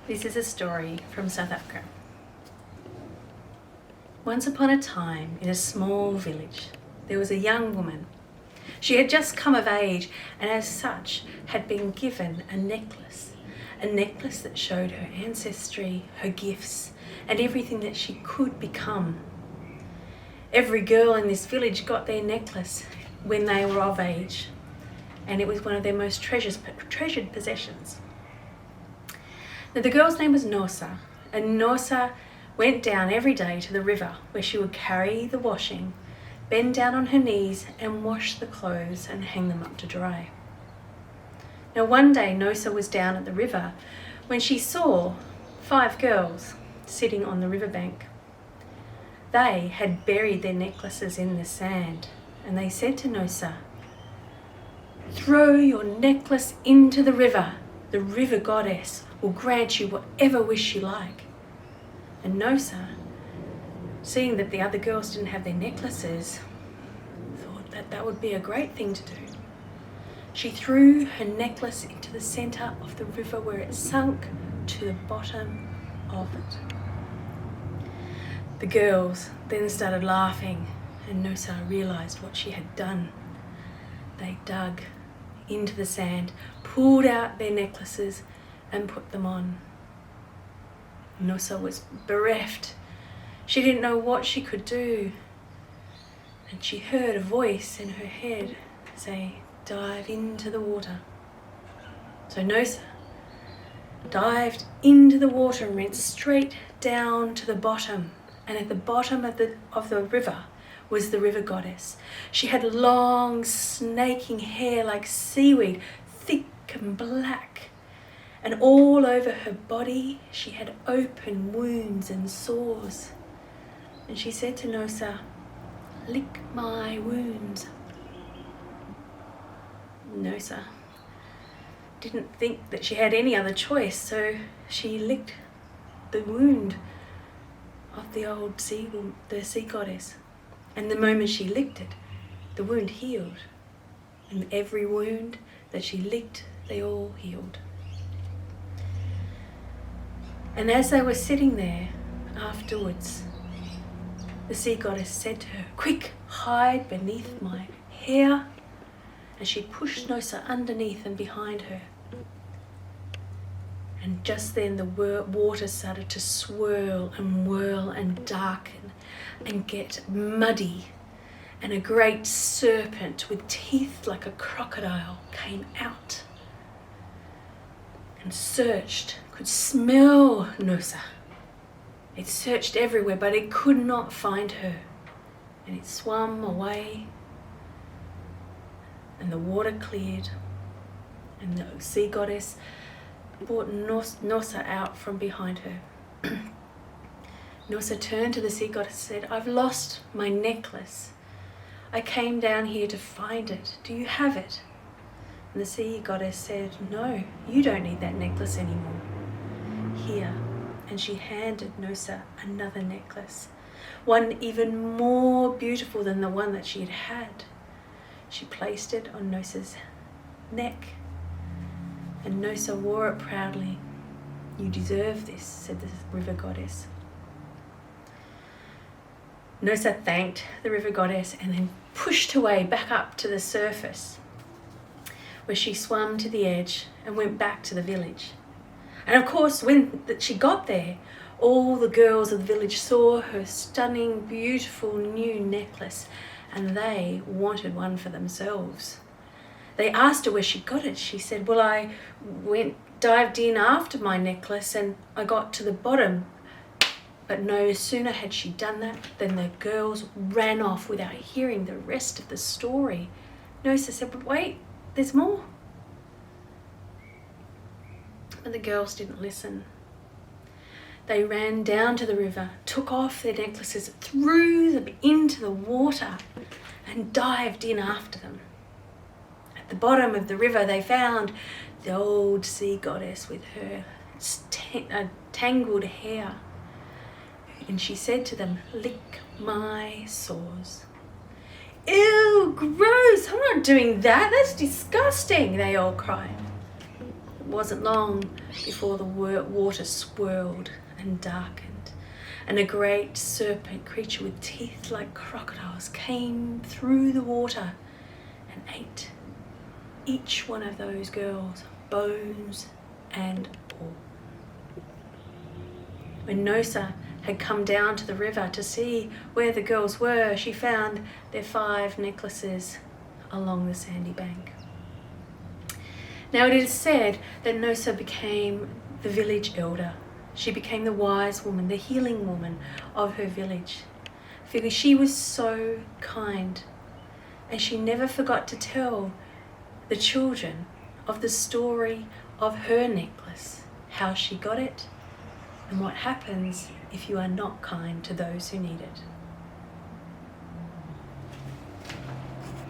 This is a story from South Africa. Once upon a time, in a small village, there was a young woman. She had just come of age and as such had been given a necklace that showed her ancestry, her gifts, and everything that she could become. Every girl in this village got their necklace when they were of age, and it was one of their most treasured possessions. Now, the girl's name was Nosa, and Nosa went down every day to the river where she would carry the washing, bend down on her knees and wash the clothes and hang them up to dry. Now, one day Nosa was down at the river when she saw 5 girls sitting on the riverbank. They had buried their necklaces in the sand, and they said to Nosa, "Throw your necklace into the river. The river goddess will grant you whatever wish you like." And Nosa, seeing that the other girls didn't have their necklaces, thought that that would be a great thing to do. She threw her necklace into the centre of the river where it sunk to the bottom of it. The girls then started laughing, and Nosa realised what she had done. They dug into the sand, pulled out their necklaces and put them on. Nosa was bereft. She didn't know what she could do. And she heard a voice in her head say, "Dive into the water." So Nosa dived into the water and went straight down to the bottom. And at the bottom of the river was the river goddess. She had long, snaking hair like seaweed, thick and black. And all over her body she had open wounds and sores. And she said to Nosa, "Lick my wounds." Nosa didn't think that she had any other choice, so she licked the wound of the sea goddess. And the moment she licked it, the wound healed. And every wound that she licked, they all healed. And as they were sitting there afterwards, the sea goddess said to her, "Quick, hide beneath my hair." And she pushed Nosa underneath and behind her. And just then the water started to swirl and whirl and darken and get muddy. And a great serpent with teeth like a crocodile came out and could smell Nosa. It searched everywhere, but it could not find her. And it swam away, and the water cleared, and the sea goddess brought Nosa out from behind her. Nosa turned to the sea goddess and said, "I've lost my necklace. I came down here to find it. Do you have it?" And the sea goddess said, "No, you don't need that necklace anymore. Here." And she handed Nosa another necklace, one even more beautiful than the one that she had had. She placed it on Nosa's neck, and Nosa wore it proudly. "You deserve this," said the river goddess. Nosa thanked the river goddess and then pushed her way back up to the surface, where she swam to the edge and went back to the village. And of course, when she got there, all the girls of the village saw her stunning, beautiful new necklace, and they wanted one for themselves. They asked her where she got it. She said, "Well, I dived in after my necklace and I got to the bottom." But no sooner had she done that than the girls ran off without hearing the rest of the story. Nosa said, "But wait, there's more." But the girls didn't listen. They ran down to the river, took off their necklaces, threw them into the water, and dived in after them. At the bottom of the river, they found the old sea goddess with her tangled hair. And she said to them, "Lick my sores." "Ew, gross, I'm not doing that. That's disgusting," they all cried. wasn't long before the water swirled and darkened, and a great serpent creature with teeth like crocodiles came through the water and ate each one of those girls, bones and all. When Nosa had come down to the river to see where the girls were, she found their 5 necklaces along the sandy bank. Now it is said that Nosa became the village elder. She became the wise woman, the healing woman of her village, because she was so kind, and she never forgot to tell the children of the story of her necklace, how she got it, and what happens if you are not kind to those who need it.